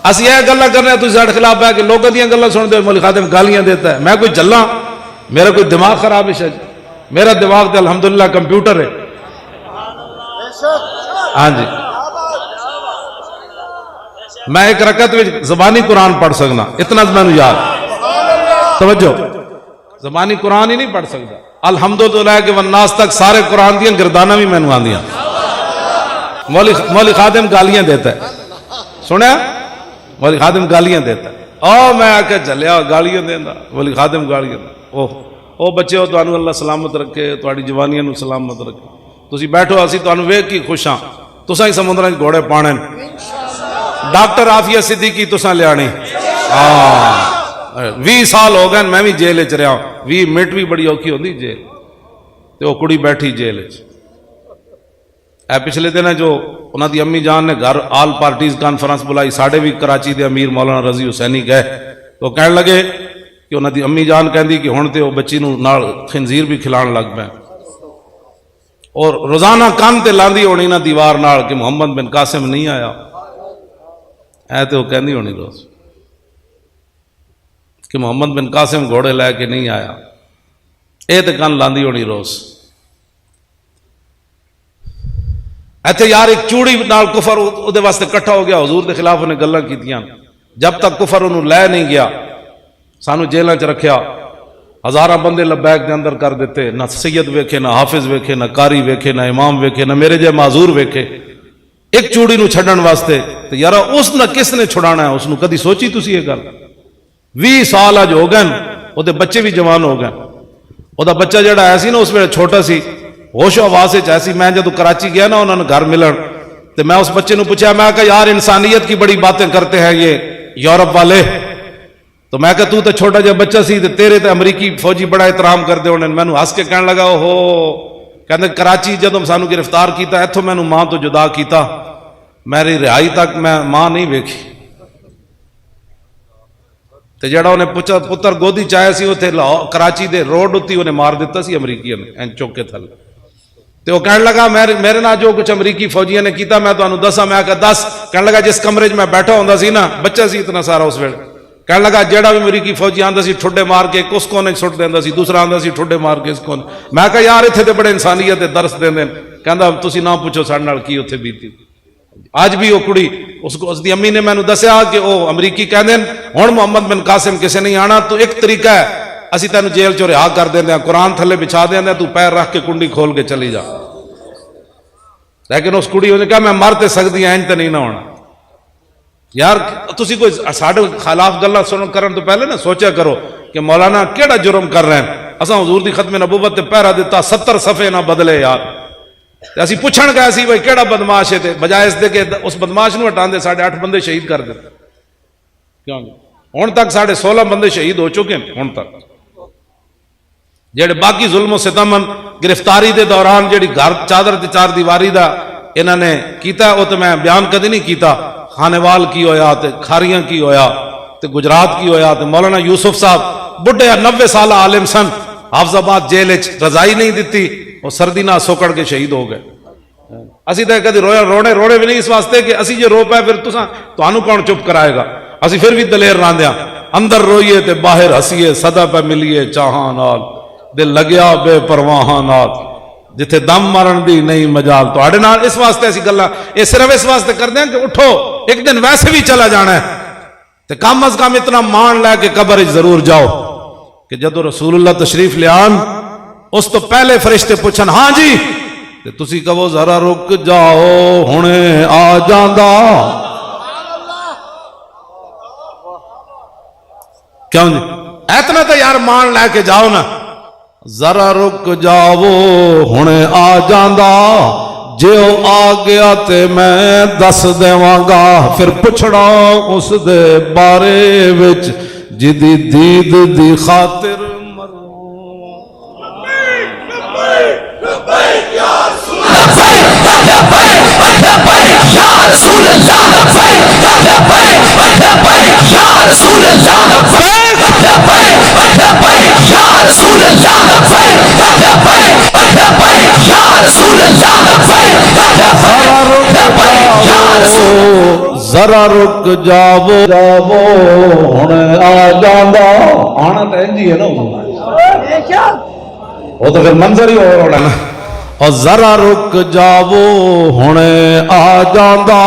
اسی یہ گلا کرنے تھی سارے خلاف ہے کہ لوگوں دیا گلا سن دے مولوی خادم گالیاں دیتا ہے. میں کوئی جلا؟ میرا کوئی دماغ خراب ہے شاید؟ میرا دماغ تو الحمدللہ کمپیوٹر ہے. ہاں جی میں ایک رکعت میں زبانی قرآن پڑھ سکنا اتنا میں نے یاد. توجہ زبانی قرآن ہی نہیں پڑھ سکتا. الحمدللہ کہ والناس تک سارے قرآن دیا گردانہ بھی میں نے آندیاں. مولوی خادم گالیاں دیتا ہے. سنیا مولوی خادم گالیاں دیتا ہے. میں آ کے چلیا گالیاں دینا مولوی خادم گالیاں او بچے ہو تو اللہ سلامت رکھے تھوڑی جوانیاں نو سلامت رکھے. تسی بیٹھو اسی تو ویکھ کے خوش ہاں. تساں ہی سمندراں وچ گھوڑے پانے ڈاکٹر عافیہ صدیقی تساں لیانی. 20 سال ہو گئے میں بھی جیل چ رہا. 20 منٹ بھی بڑی اوکھی ہوندی جیل تے وہ کڑی بیٹھی جیل چ. اے پچھلے دن جو انہاں دی امی جان نے گھر آل پارٹیز کانفرنس بلائی. ساڈے بھی کراچی دے امیر مولانا رضی حسینی گئے تو کہنے لگے کہ انہاں دی امی جان کہندی کہ ہن تے وہ بچی نو نال خنزیر بھی کھلان لگ پے اور روزانہ کان تے لاندی ہونی نا دیوار نال کہ محمد بن قاسم نہیں آیا. اے تے وہ کہندی ہونی روز کہ محمد بن قاسم گھوڑے لے کے نہیں آیا. اے تے کان لاندی ہونی روز. ایتھے یار ایک چوڑی نال کفر او دے واسطے کٹھا ہو گیا. حضور دے خلاف انہیں گلاں کیتیاں. جب تک کفر انہوں لے نہیں گیا سانو جیلاں چ رکھیا. ہزاراں بندے لبیک دے اندر کر دیتے. نہ سید ویکھے نہ حافظ ویکھے نہ قاری ویکھے نہ امام ویکھے نہ میرے جے معذور ویکھے. ایک چوڑی نو چھڈن واسطے تے یار اس نہ کس نے چھڑانا ہے. اس نو کدی سوچی تسی یہ گل؟ 20 سال اج ہو گئے او دے بچے بھی جوان ہو گئے. او دا بچہ جڑا آیا سی نا اس ویلے چھوٹا سی ہوش و حواس وچ ایسی. میں جدوں کراچی گیا نا انہوں نے گھر ملن تے میں اس بچے نو پوچھا میں کہا یار انسانیت کی بڑی باتیں کرتے ہیں یہ یورپ والے. تو میں کہا تو چھوٹا جا بچہ سی تے تیرے تے امریکی فوجی بڑا احترام کرتے ہونے. میں ہنس کے کہنے لگا ہو کہندے کراچی جدوں سانو گرفتار کیتا ایتھوں میں ماں تو جدا کیتا. میری رہائی تک میں ماں نہیں ویکھی. تے جڑا انہیں پتر گودی چاہیا سی اوتھے کراچی دے روڈ اُتی انہیں مار دیتا سی امریکیوں نے این چوک کے تھلے. تے وہ کہنے لگا میرے نال جو کچھ امریکی فوجیاں نے کیتا میں تانوں دساں. میں کہا دس. کہنے لگا جس کمرے 'چ میں بیٹھا ہوندا سی نا بچہ سی اتنا سارا اس ویلے. کہنے لگا جیڑا بھی امریکی فوجی آندا سی ٹھڈے مار کے اس کونے سٹ دیندا سی. دوسرا آندا سی ٹھڈے مار کے اس کونے. میں کہا یار اتنے تے بڑے انسانیت دے درس دیندے. کہندا تسی نہ پوچھو ساڈے نال کی اوتھے بیتی. اج بھی وہ کڑی اس دی امی نے مینوں دسیا کہ وہ امریکی کہندے ہن محمد بن قاسم کسے نہیں آنا. تو ایک طریقہ ہے اسی تینوں جیل چوں رہا کر دیندے ہیں. قرآن تھلے بچھا دیندے ہیں. تو پیر رکھ کے کنڈی کھول کے چلی جا. لیکن اس کڑی نے کہا میں مر تے سکدی ہاں انج تے نہیں نہ ہونا. یار تسی کوئی ساڈے خلاف گلاں سنن کرن تو پہلے نہ سوچا کرو کہ مولانا کیڑا جرم کر رہے ہیں. اساں حضور دی ختم نبوت تے پہرا دیتا 70 صفحے نہ بدلے یار. اسی پوچھن گئے سی بھائی کیڑا بدماش ہے تے بجائے اس دے کہ اس بدماش نو ہٹان دے 8.5 بندے شہید کر دے. کیوں ہن تک 16.5 بندے شہید ہو چکے ہیں. ہن تک جڑے باقی ظلم و ستم گرفتاری دے دوران جڑی گھر چادر تے چار دیواری دا انہاں نے کیتا وہ تو میں بیان کدی نہیں کیتا. خانوال کی ہویا تے کھاریاں کی ہویا تے گجرات کی ہویا تے مولانا یوسف صاحب بڈھے 90 سالہ عالم سن حافظ آباد جیل وچ رضائی نہیں دتی. وہ سردی نہ سوکڑ کے شہید ہو گئے. اسی تے کدی رونے بھی نہیں اس واسطے کہ اسی جو رو پے پھر تانوں کون چپ کرائے گا. اسی پھر بھی دلیر راندیاں اندر روئیے تے باہر ہسیے صدا پہ ملیے چاہاں نال دل لگیا بے پرواہاں نال جتھے دم مارن دی نہیں مجال. تواڈے نال اس واسطے ایسی گلاں یہ صرف اس واسطے کردے ہیں کہ اٹھو ایک دن ویسے بھی چلا جانا ہے تے کم از کم اتنا مان لے کے قبر ضرور جاؤ کہ جدو رسول اللہ تشریف لے آن اس تو پہلے فرشتے پوچھن ہاں جی تے تسی کہو ذرا رک جاؤ ہنے آ جاندا. کیوں جی اتنا تو یار مان لے کے جاؤ نا. ذرا رک جاؤ ہنے آ جاندا جے او آ گیا تے میں دس دیواں گا. پھر پوچھڑا اس دے بارے وچ جدی دید دی خاطر ذرا رک جاو جاو ہن آ جاندا آنا تے انج ہی ہے نا وہ تو پھر منظر ہی اور ہونا نا اور ذرا رک جاو ہن آ جاندا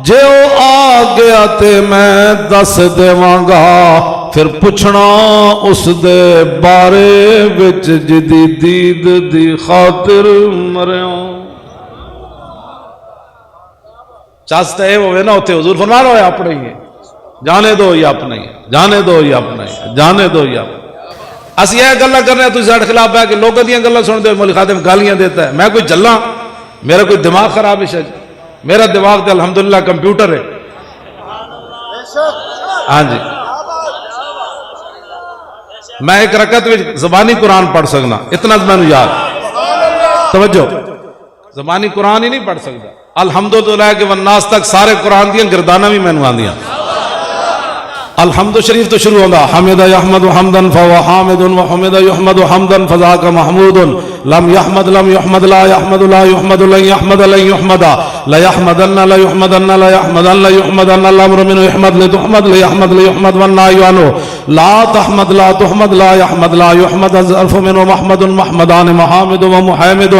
جے او آ گیا تے میں دس دیواں گا پھر پوچھنا اس دے بارے وچ جدی دید دی خاطر مریوں چاہتا ہے وہ نا ہوتے حضور فرما رہا ہے اپنے ہی ہے جانے دو یہ اپنے ہی جانے دو یہ اپنے ہی جانے دو یہ اپنے اسی یہ گلہ کرنے ہیں تو ساڑھ خلاف ہے کہ لوگوں دیاں گلہ سن دے مولی خادم گالیاں دیتا ہے میں کوئی جلّاں میرا کوئی دماغ خراب ہے شاید میرا دماغ تے الحمدللہ کمپیوٹر ہے ہاں جی میں ایک رکعت میں زبانی قرآن پڑھ سکنا اتنا میں نے یاد توجہ زبانی قرآن ہی نہیں پڑھ سکتا الحمدللہ کہ والناس تک سارے قرآن دیاں گردانہ بھی میں نے آندیاں الحمد شریف تو شروع ہوتا حمد یحمد حمدن فهو حامد وحمد یحمد حمدن فذاک محمود لم یحمد لا یحمد لا یحمد لن یحمد لن یحمد لا یحمدن لا یحمدن لا یحمدن لا یحمدن الامر من یحمد لتحمد لیحمد لیحمد والنهی عنه لا تحمد لا تحمد لا یحمد لا یحمد الظرف منه محمد محمدان محامد ومحامد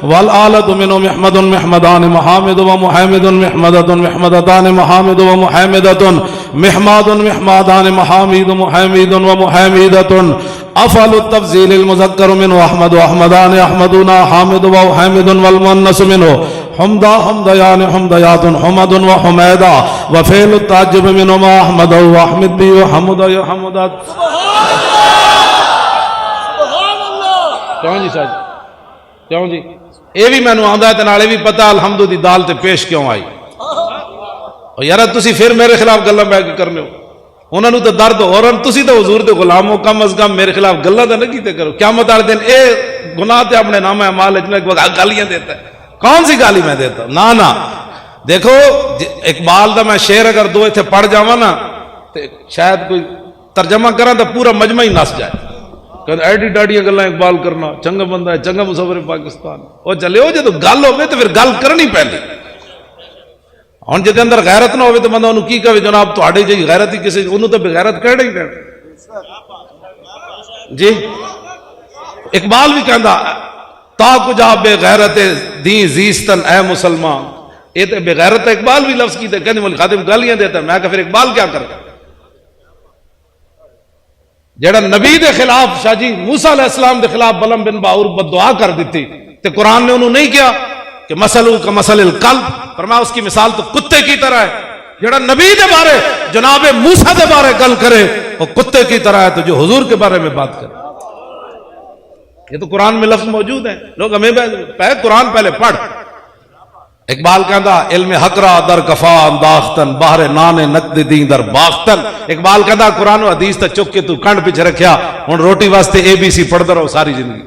والآلة منه محمد محمدان محامد ومحامد محمدة محمدتان محامد ومحامدة محماد محمادان محامد محامد ومحامدة افعل التفضيل المذكر منه احمد واحمدان احمدنا حامد وحامد والمؤنث منه حمدا حمديان حمديات حمد وحميدا وفعل التعجب منه ما احمد واحمد بي وحمد يا حمدات کیوں جی ساج کیوں جی یہ بھی مینوں آندا تے نالے بھی پتہ الحمد دی دال تے پیش کیوں آئی اور یار تسی پھر میرے خلاف گلاں بہ کے کرنے ہو انہوں نے تو درد ہو رہا تسی تو حضور دے غلام ہو کم از کم میرے خلاف گلاں تے نہ کیتے کرو قیامت والے دن اے گناہ تے اپنے نام اعمال وچ گالیاں دیتا ہے کون سی گالی میں دیتا ہوں نا دیکھو اقبال دا میں شعر اگر دو ایتھے پڑھ جاواں نا تے شاید کوئی ترجمہ کراں تے پورا مجمع ہی نس جائے کہ ایڈی ڈاڈیاں گلاں اقبال کرنا چنگا بندہ ہے چنگا مصور پاکستان او چلے ہو جے تو گل ہوے تے پھر گل کرنی پہلے ہن جے اندر غیرت نہ ہوے تے بندہ انہوں کی کہے جناب تہاڈے جی غیرت ہی کسی انہوں تے بے غیرت کہڑا ہی کہنا جی اقبال بھی کہندا تا کجا بے غیرت دین زیستن اے مسلمان یہ تے بے غیرت اقبال بھی لفظ کیتے کہندے مولی خادم گالیاں دیتا میں کہ پھر اقبال کیا کرتا جیڑا نبی دے خلاف شاہ جی موسیٰ علیہ السلام دے خلاف بلم بن باور بددعا کر دیتی تے قرآن نے انہوں نہیں کیا کہ مثلو کا مثل القلب فرمایا اس کی مثال تو کتے کی طرح ہے جڑا نبی دے بارے جناب موسیٰ دے بارے گل کرے وہ کتے کی طرح ہے تو جو حضور کے بارے میں بات کرے یہ تو قرآن میں لفظ موجود ہیں لوگ ہمیں قرآن پہلے پڑھ اقبال کہندا علم حقرا در کفا انداختن باہر نان نقد دین در باختن اقبال کہندا قرآن و حدیث تا چک کے تو کنڈ پیچھے رکھیا ہن روٹی واسطے ABC پڑھدا رہو ساری زندگی